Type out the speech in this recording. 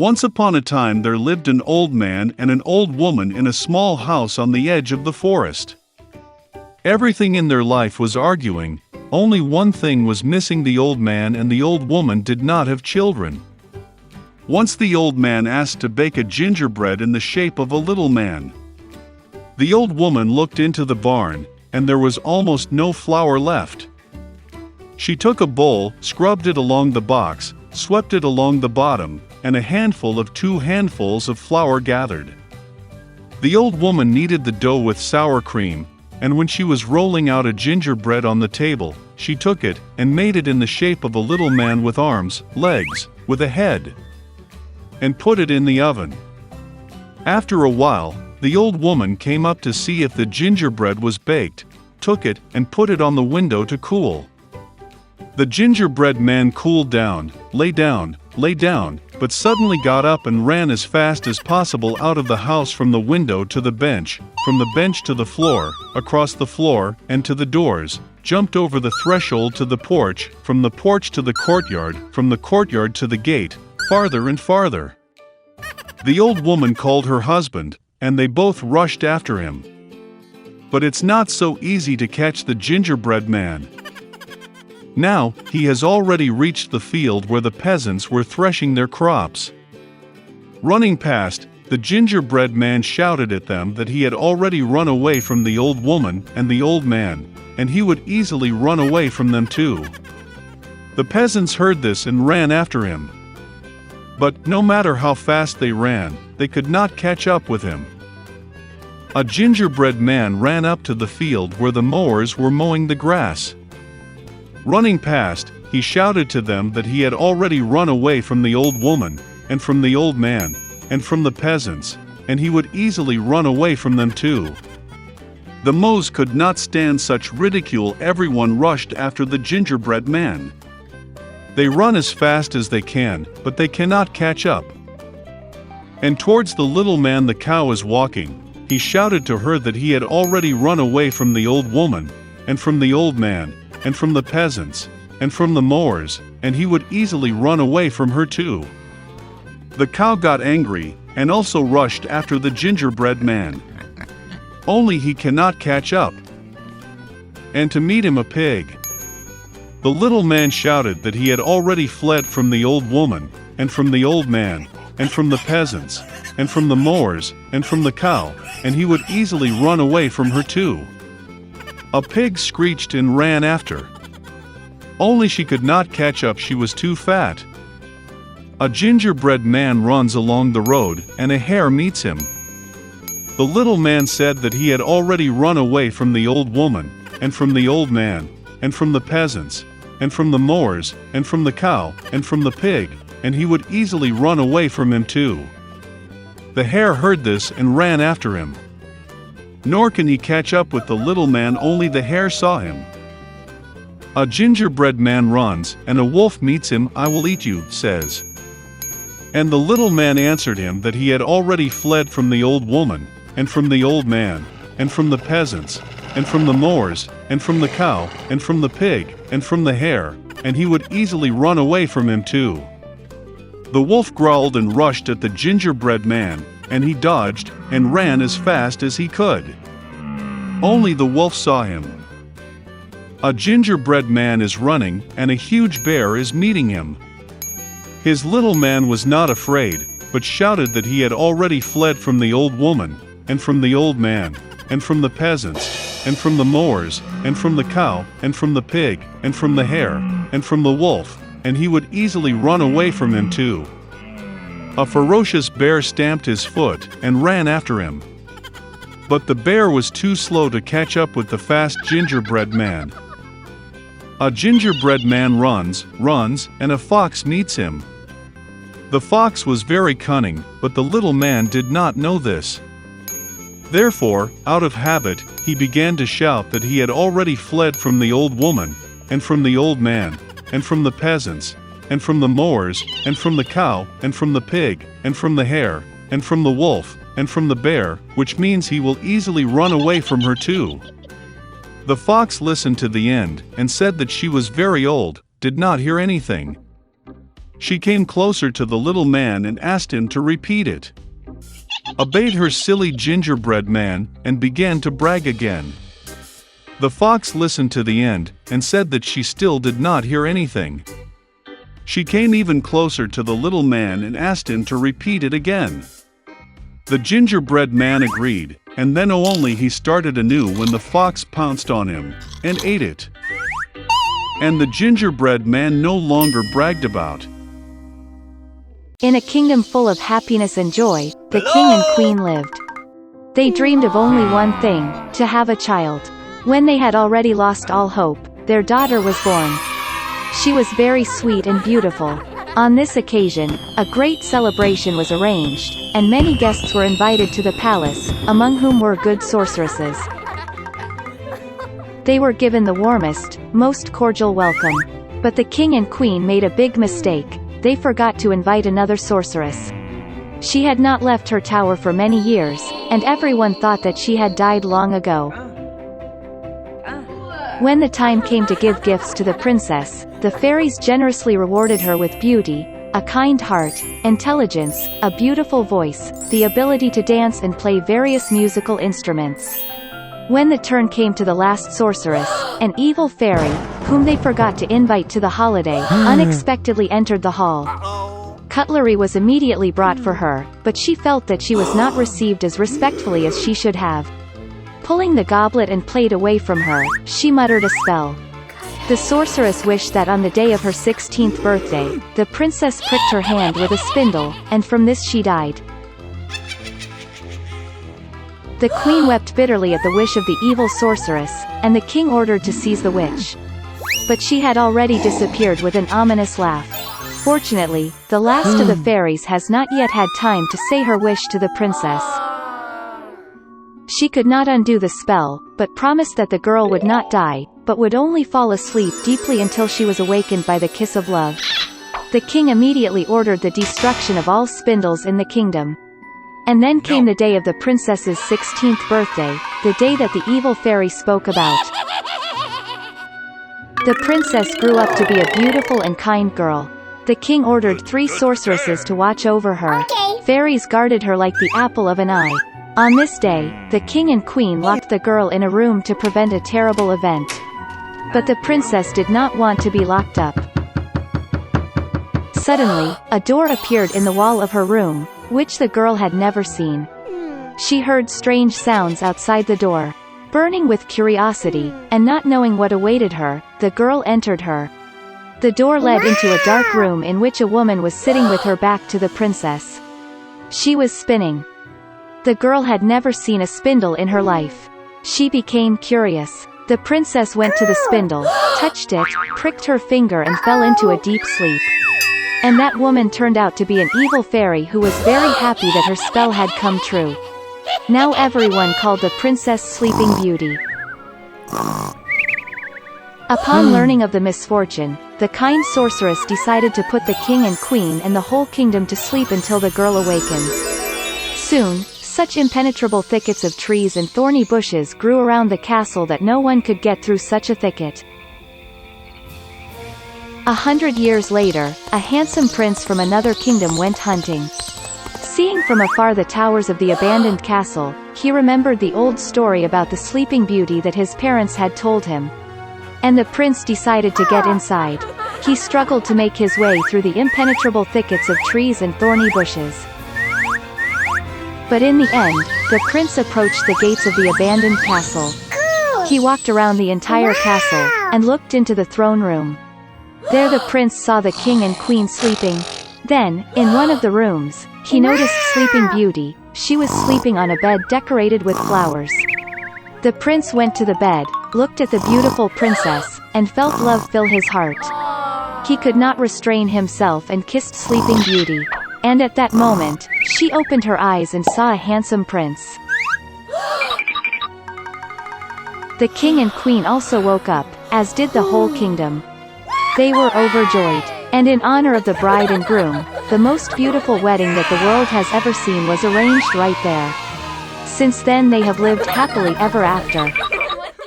Once upon a time there lived an old man and an old woman in a small house on the edge of the forest. Everything in their life was arguing, only one thing was missing: the old man and the old woman did not have children. Once the old man asked to bake a gingerbread in the shape of a little man. The old woman looked into the barn, and there was almost no flour left. She took a bowl, scrubbed it along the box, swept it along the bottom, and a handful of 2 handfuls of flour gathered. The old woman kneaded the dough with sour cream, and when she was rolling out a gingerbread on the table, she took it and made it in the shape of a little man with arms, legs, with a head, and put it in the oven. After a while, the old woman came up to see if the gingerbread was baked, took it and put it on the window to cool. The gingerbread man cooled down, lay down, but suddenly got up and ran as fast as possible out of the house, from the window to the bench, from the bench to the floor, across the floor, and to the doors, jumped over the threshold to the porch, from the porch to the courtyard, from the courtyard to the gate, farther and farther. The old woman called her husband, and they both rushed after him. But it's not so easy to catch the gingerbread man. Now, he has already reached the field where the peasants were threshing their crops. Running past, the gingerbread man shouted at them that he had already run away from the old woman and the old man, and he would easily run away from them too. The peasants heard this and ran after him. But no matter how fast they ran, they could not catch up with him. A gingerbread man ran up to the field where the mowers were mowing the grass. Running past, he shouted to them that he had already run away from the old woman, and from the old man, and from the peasants, and he would easily run away from them too. The mows could not stand such ridicule. Everyone rushed after the gingerbread man. They run as fast as they can, but they cannot catch up. And towards the little man the cow is walking, he shouted to her that he had already run away from the old woman, and from the old man, and from the peasants, and from the mowers, and he would easily run away from her too. The cow got angry, and also rushed after the gingerbread man. Only he cannot catch up. And to meet him a pig. The little man shouted that he had already fled from the old woman, and from the old man, and from the peasants, and from the mowers, and from the cow, and he would easily run away from her too. A pig screeched and ran after. Only she could not catch up, she was too fat. A gingerbread man runs along the road, and a hare meets him. The little man said that he had already run away from the old woman, and from the old man, and from the peasants, and from the mowers, and from the cow, and from the pig, and he would easily run away from him too. The hare heard this and ran after him. Nor can he catch up with the little man, only the hare saw him. A gingerbread man runs, and a wolf meets him. "I will eat you," says. And the little man answered him that he had already fled from the old woman, and from the old man, and from the peasants, and from the mowers, and from the cow, and from the pig, and from the hare, and he would easily run away from him too. The wolf growled and rushed at the gingerbread man, and he dodged and ran as fast as he could. Only the wolf saw him. A gingerbread man is running, and a huge bear is meeting him. His little man was not afraid, but shouted that he had already fled from the old woman, and from the old man, and from the peasants, and from the mowers, and from the cow, and from the pig, and from the hare, and from the wolf, and he would easily run away from him too. A ferocious bear stamped his foot and ran after him. But the bear was too slow to catch up with the fast gingerbread man. A gingerbread man runs, and a fox meets him. The fox was very cunning, but the little man did not know this. Therefore, out of habit, he began to shout that he had already fled from the old woman, and from the old man, and from the peasants, and from the mowers, and from the cow, and from the pig, and from the hare, and from the wolf, and from the bear, which means he will easily run away from her too. The fox listened to the end, and said that she was very old, did not hear anything. She came closer to the little man and asked him to repeat it. Obeyed her silly gingerbread man, and began to brag again. The fox listened to the end, and said that she still did not hear anything. She came even closer to the little man and asked him to repeat it again. The gingerbread man agreed, and then only he started anew when the fox pounced on him, and ate it. And the gingerbread man no longer bragged about. In a kingdom full of happiness and joy, the king and queen lived. They dreamed of only one thing, to have a child. When they had already lost all hope, their daughter was born. She was very sweet and beautiful. On this occasion, a great celebration was arranged, and many guests were invited to the palace, among whom were good sorceresses. They were given the warmest, most cordial welcome. But the king and queen made a big mistake. They forgot to invite another sorceress. She had not left her tower for many years, and everyone thought that she had died long ago. When the time came to give gifts to the princess, the fairies generously rewarded her with beauty, a kind heart, intelligence, a beautiful voice, the ability to dance and play various musical instruments. When the turn came to the last sorceress, an evil fairy, whom they forgot to invite to the holiday, unexpectedly entered the hall. Cutlery was immediately brought for her, but she felt that she was not received as respectfully as she should have. Pulling the goblet and plate away from her, she muttered a spell. The sorceress wished that on the day of her 16th birthday, the princess pricked her hand with a spindle, and from this she died. The queen wept bitterly at the wish of the evil sorceress, and the king ordered to seize the witch. But she had already disappeared with an ominous laugh. Fortunately, the last of the fairies has not yet had time to say her wish to the princess. She could not undo the spell, but promised that the girl would not die, but would only fall asleep deeply until she was awakened by the kiss of love. The king immediately ordered the destruction of all spindles in the kingdom. And then came the day of the princess's 16th birthday, the day that the evil fairy spoke about. The princess grew up to be a beautiful and kind girl. The king ordered 3 sorceresses to watch over her. Fairies guarded her like the apple of an eye. On this day, the king and queen locked the girl in a room to prevent a terrible event. But the princess did not want to be locked up. Suddenly, a door appeared in the wall of her room, which the girl had never seen. She heard strange sounds outside the door. Burning with curiosity, and not knowing what awaited her, the girl entered her. The door led into a dark room in which a woman was sitting with her back to the princess. She was spinning. The girl had never seen a spindle in her life. She became curious. The princess went to the spindle, touched it, pricked her finger and fell into a deep sleep. And that woman turned out to be an evil fairy who was very happy that her spell had come true. Now everyone called the princess Sleeping Beauty. Upon learning of the misfortune, the kind sorceress decided to put the king and queen and the whole kingdom to sleep until the girl awakens. Soon, such impenetrable thickets of trees and thorny bushes grew around the castle that no one could get through such a thicket. 100 years later, a handsome prince from another kingdom went hunting. Seeing from afar the towers of the abandoned castle, he remembered the old story about the Sleeping Beauty that his parents had told him. And the prince decided to get inside. He struggled to make his way through the impenetrable thickets of trees and thorny bushes. But in the end, the prince approached the gates of the abandoned castle. He walked around the entire castle, and looked into the throne room. There the prince saw the king and queen sleeping. Then, in one of the rooms, he noticed Sleeping Beauty. She was sleeping on a bed decorated with flowers. The prince went to the bed, looked at the beautiful princess, and felt love fill his heart. He could not restrain himself and kissed Sleeping Beauty. And at that moment, she opened her eyes and saw a handsome prince. The king and queen also woke up, as did the whole kingdom. They were overjoyed. And in honor of the bride and groom, the most beautiful wedding that the world has ever seen was arranged right there. Since then they have lived happily ever after.